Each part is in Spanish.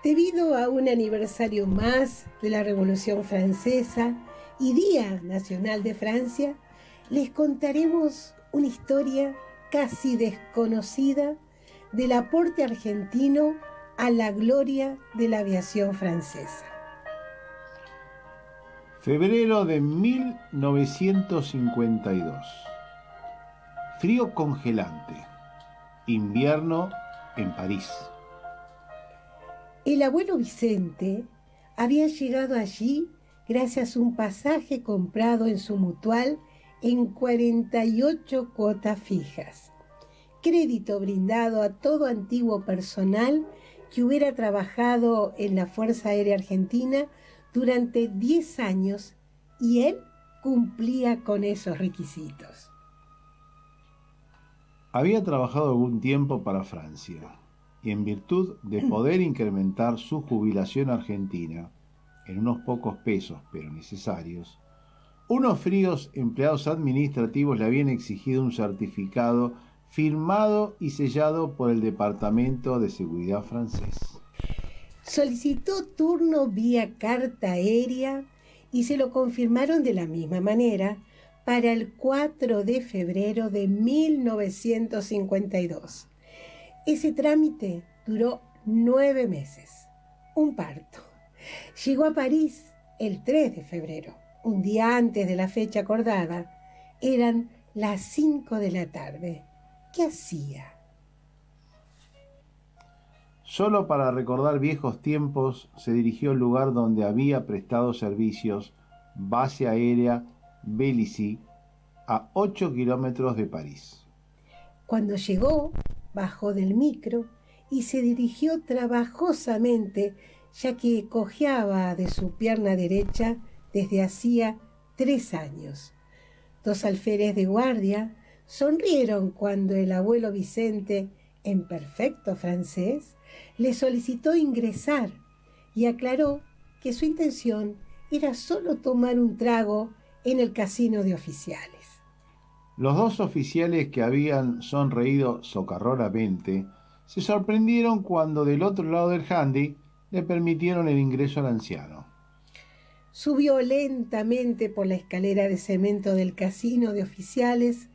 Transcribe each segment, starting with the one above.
Debido a un aniversario más de la Revolución Francesa y Día Nacional de Francia, les contaremos una historia casi desconocida del aporte argentino a la gloria de la aviación francesa. Febrero de 1952. Frío congelante. Invierno en París. El abuelo Vicente había llegado allí gracias a un pasaje comprado en su mutual en 48 cuotas fijas. Crédito brindado a todo antiguo personal que hubiera trabajado en la Fuerza Aérea Argentina durante 10 años y él cumplía con esos requisitos. Había trabajado algún tiempo para Francia y en virtud de poder incrementar su jubilación argentina en unos pocos pesos pero necesarios, unos fríos empleados administrativos le habían exigido un certificado firmado y sellado por el Departamento de Seguridad francés. Solicitó turno vía carta aérea y se lo confirmaron de la misma manera para el 4 de febrero de 1952. Ese trámite duró 9 meses. Un parto. Llegó a París el 3 de febrero, un día antes de la fecha acordada. Eran las 5 de la tarde. ¿Qué hacía? Solo para recordar viejos tiempos, se dirigió al lugar donde había prestado servicios, base aérea Vélizy, a 8 kilómetros de París. Cuando llegó, bajó del micro y se dirigió trabajosamente, ya que cojeaba de su pierna derecha desde hacía 3 años. 2 alférez de guardia sonrieron cuando el abuelo Vicente, en perfecto francés, le solicitó ingresar y aclaró que su intención era solo tomar un trago en el casino de oficiales. Los 2 oficiales que habían sonreído socarronamente se sorprendieron cuando del otro lado del handy le permitieron el ingreso al anciano. Subió lentamente por la escalera de cemento del casino de oficiales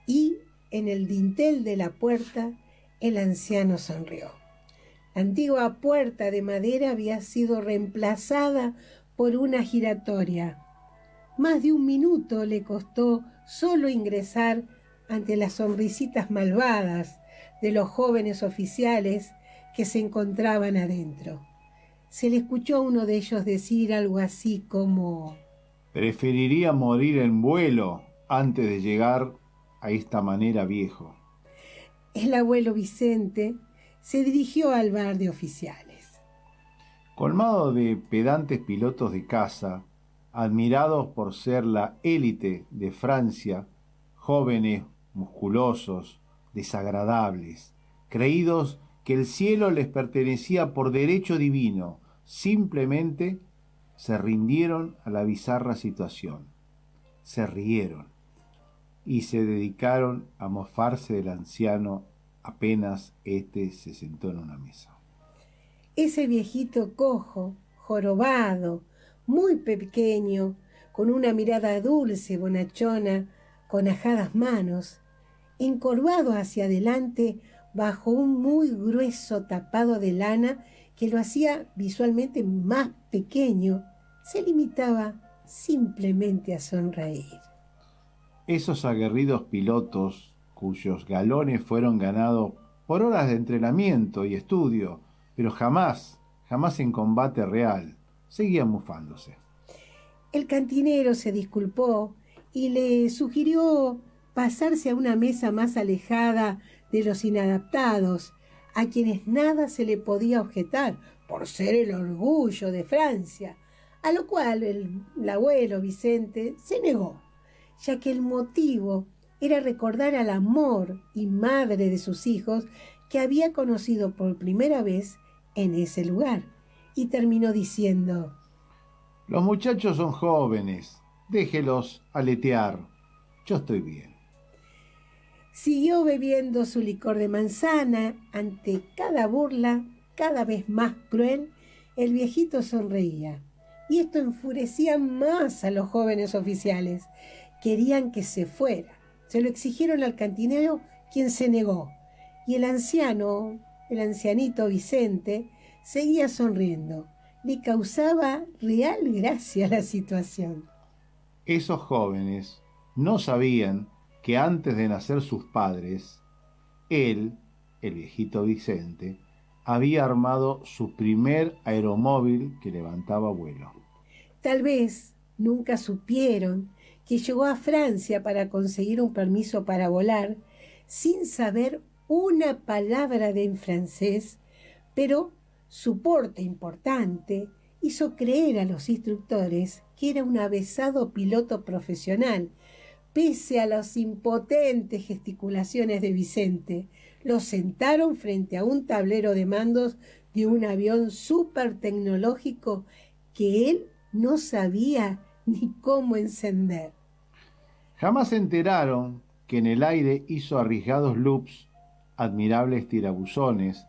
y en el dintel de la puerta el anciano sonrió. La antigua puerta de madera había sido reemplazada por una giratoria. Más de 1 minuto le costó solo ingresar ante las sonrisitas malvadas de los jóvenes oficiales que se encontraban adentro. Se le escuchó a uno de ellos decir algo así como: Preferiría morir en vuelo antes de llegar a esta manera, viejo. El abuelo Vicente se dirigió al bar de oficiales. Colmado de pedantes pilotos de caza, admirados por ser la élite de Francia, jóvenes, musculosos, desagradables, creídos que el cielo les pertenecía por derecho divino, simplemente se rindieron a la bizarra situación, se rieron y se dedicaron a mofarse del anciano apenas éste se sentó en una mesa. Ese viejito cojo, jorobado, muy pequeño, con una mirada dulce, bonachona, con ajadas manos, encorvado hacia adelante bajo un muy grueso tapado de lana que lo hacía visualmente más pequeño, se limitaba simplemente a sonreír. Esos aguerridos pilotos, cuyos galones fueron ganados por horas de entrenamiento y estudio, pero jamás en combate real, seguían mufándose. El cantinero se disculpó y le sugirió pasarse a una mesa más alejada de los inadaptados, a quienes nada se le podía objetar por ser el orgullo de Francia, a lo cual el abuelo Vicente se negó, ya que el motivo era recordar al amor y madre de sus hijos que había conocido por primera vez en ese lugar, y terminó diciendo: Los muchachos son jóvenes, déjelos aletear, yo estoy bien. Siguió bebiendo su licor de manzana. Ante cada burla, cada vez más cruel, el viejito sonreía. Y esto enfurecía más a los jóvenes oficiales. Querían que se fuera. Se lo exigieron al cantinero, quien se negó. Y el ancianito Vicente, seguía sonriendo. Le causaba real gracia la situación. Esos jóvenes no sabían que antes de nacer sus padres, él, el viejito Vicente, había armado su primer aeromóvil que levantaba vuelo. Tal vez nunca supieron que llegó a Francia para conseguir un permiso para volar sin saber una palabra de francés, pero su porte importante hizo creer a los instructores que era un avezado piloto profesional. Pese a las impotentes gesticulaciones de Vicente, lo sentaron frente a un tablero de mandos de un avión súper tecnológico que él no sabía ni cómo encender. Jamás se enteraron que en el aire hizo arriesgados loops, admirables tirabuzones,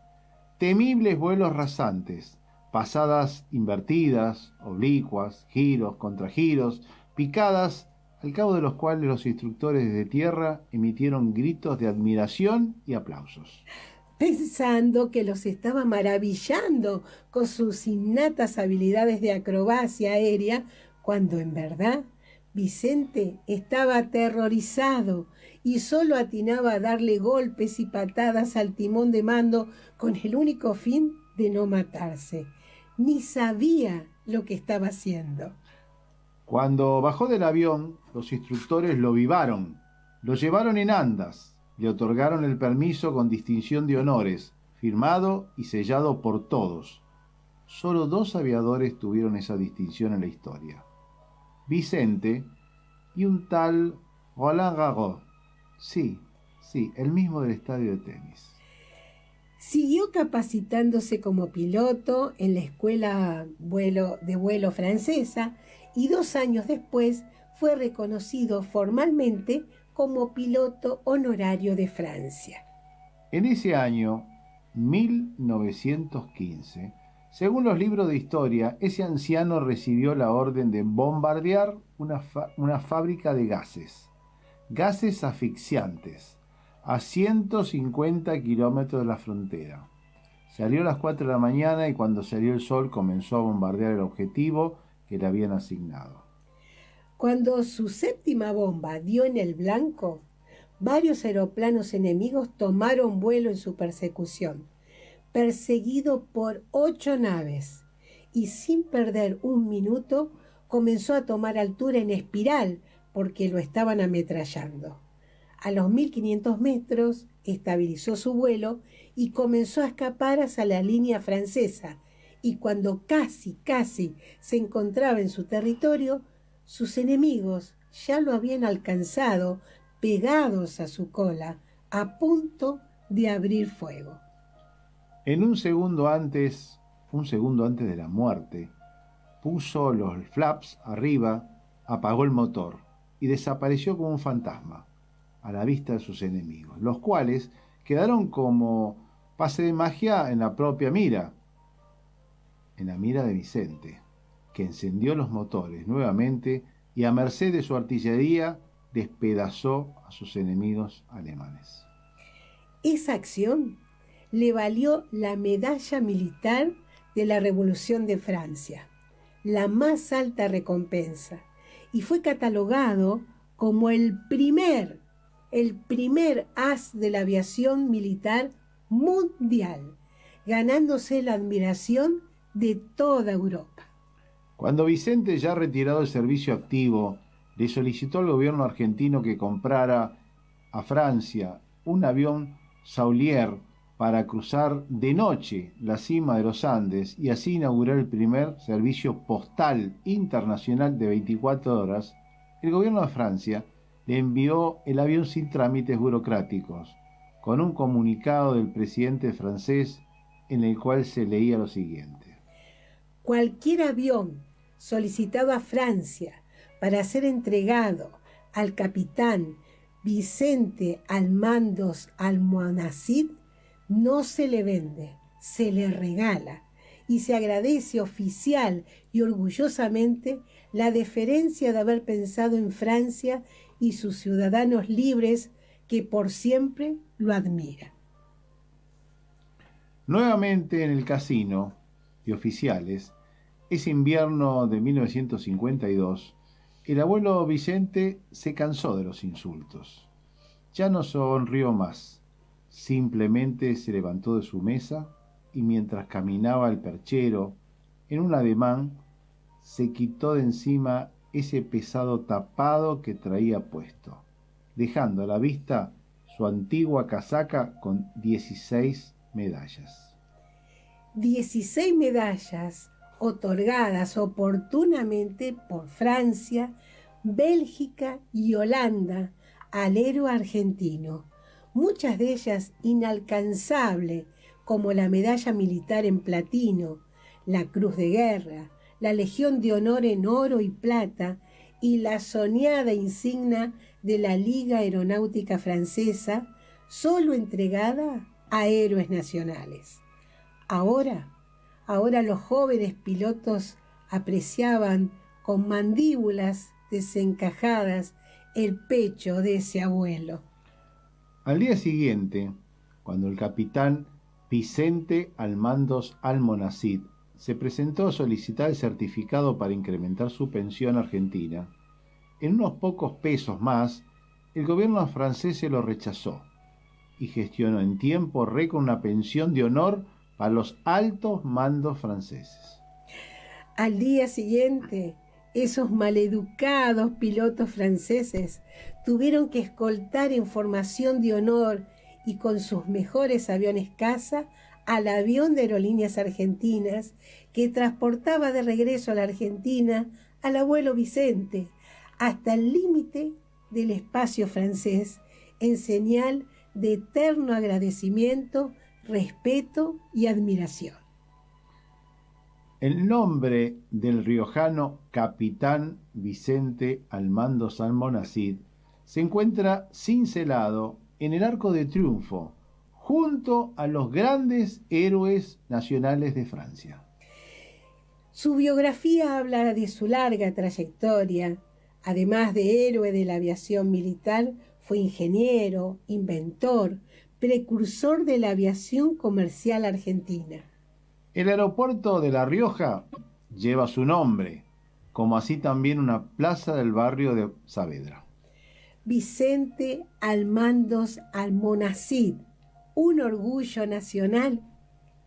temibles vuelos rasantes, pasadas invertidas, oblicuas, giros, contragiros, picadas, al cabo de los cuales los instructores desde tierra emitieron gritos de admiración y aplausos. Pensando que los estaba maravillando con sus innatas habilidades de acrobacia aérea, cuando en verdad Vicente estaba aterrorizado y solo atinaba a darle golpes y patadas al timón de mando con el único fin de no matarse. Ni sabía lo que estaba haciendo. Cuando bajó del avión, los instructores lo vivaron, lo llevaron en andas, le otorgaron el permiso con distinción de honores, firmado y sellado por todos. Solo 2 aviadores tuvieron esa distinción en la historia: Vicente y un tal Roland Garros. Sí, el mismo del estadio de tenis. Siguió capacitándose como piloto en la escuela de vuelo francesa y 2 años después fue reconocido formalmente como piloto honorario de Francia. En ese año, 1915, según los libros de historia, ese anciano recibió la orden de bombardear una fábrica de gases asfixiantes, a 150 kilómetros de la frontera. Salió a las 4 de la mañana y cuando salió el sol comenzó a bombardear el objetivo que le habían asignado. Cuando su séptima bomba dio en el blanco, varios aeroplanos enemigos tomaron vuelo en su persecución, perseguido por 8 naves, y sin perder un minuto comenzó a tomar altura en espiral porque lo estaban ametrallando. A los 1500 metros estabilizó su vuelo y comenzó a escapar hacia la línea francesa, y cuando casi se encontraba en su territorio, sus enemigos ya lo habían alcanzado, pegados a su cola, a punto de abrir fuego. En un segundo antes de la muerte, puso los flaps arriba, apagó el motor y desapareció como un fantasma a la vista de sus enemigos, los cuales quedaron como pase de magia en la propia mira, en la mira de Vicente, que encendió los motores nuevamente y a merced de su artillería despedazó a sus enemigos alemanes. Esa acción le valió la medalla militar de la Revolución de Francia, la más alta recompensa, y fue catalogado como el primer as de la aviación militar mundial, ganándose la admiración de toda Europa. Cuando Vicente, ya retirado del servicio activo, le solicitó al gobierno argentino que comprara a Francia un avión Saulier para cruzar de noche la cima de los Andes y así inaugurar el primer servicio postal internacional de 24 horas, el gobierno de Francia le envió el avión sin trámites burocráticos, con un comunicado del presidente francés en el cual se leía lo siguiente: cualquier avión solicitado a Francia para ser entregado al capitán Vicente Almandos Almonacid no se le vende, se le regala y se agradece oficial y orgullosamente la deferencia de haber pensado en Francia y sus ciudadanos libres que por siempre lo admiran. Nuevamente en el casino de oficiales, ese invierno de 1952, el abuelo Vicente se cansó de los insultos. Ya no sonrió más, simplemente se levantó de su mesa y mientras caminaba el perchero, en un ademán, se quitó de encima ese pesado tapado que traía puesto, dejando a la vista su antigua casaca con 16 medallas. 16 medallas otorgadas oportunamente por Francia, Bélgica y Holanda al héroe argentino, muchas de ellas inalcanzables, como la medalla militar en platino, la Cruz de Guerra, la Legión de Honor en oro y plata y la soñada insignia de la Liga Aeronáutica Francesa, solo entregada a héroes nacionales. Ahora los jóvenes pilotos apreciaban con mandíbulas desencajadas el pecho de ese abuelo. Al día siguiente, cuando el capitán Vicente Almandos Almonacid se presentó a solicitar el certificado para incrementar su pensión argentina, en unos pocos pesos más, el gobierno francés se lo rechazó y gestionó en tiempo récord una pensión de honor para los altos mandos franceses. Al día siguiente, esos maleducados pilotos franceses tuvieron que escoltar en formación de honor y con sus mejores aviones caza al avión de Aerolíneas Argentinas que transportaba de regreso a la Argentina al abuelo Vicente hasta el límite del espacio francés en señal de eterno agradecimiento, respeto y admiración. El nombre del riojano capitán Vicente Almandos Almonacid se encuentra cincelado en el Arco de Triunfo, junto a los grandes héroes nacionales de Francia. Su biografía habla de su larga trayectoria. Además de héroe de la aviación militar, fue ingeniero, inventor, precursor de la aviación comercial argentina. El aeropuerto de La Rioja lleva su nombre, como así también una plaza del barrio de Saavedra. Vicente Almandos Almonacid, un orgullo nacional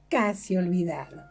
casi olvidado.